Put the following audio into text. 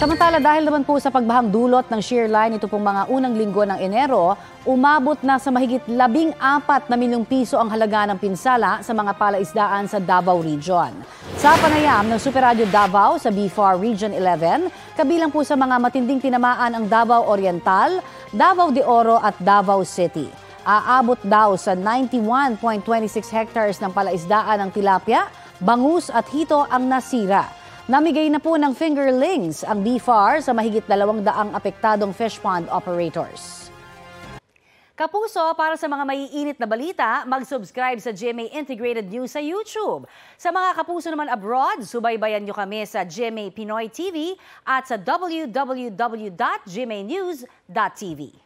Samantala, dahil naman po sa pagbahang dulot ng shear line ito pong mga unang linggo ng Enero, umabot na sa mahigit 14 na milyong piso ang halaga ng pinsala sa mga palaisdaan sa Davao Region. Sa panayam ng Super Radio Davao sa BFAR Region 11, kabilang po sa mga matinding tinamaan ang Davao Oriental, Davao de Oro at Davao City. Aabot daw sa 91.26 hectares ng palaisdaan ng tilapia, bangus at hito ang nasira. Namigay na po ng fingerlings ang BFAR sa mahigit 200 apektadong fish pond operators. Kapuso, para sa mga maiinit na balita, mag-subscribe sa GMA Integrated News sa YouTube. Sa mga kapuso naman abroad, subaybayan nyo kami sa GMA Pinoy TV at sa www.gmanews.tv.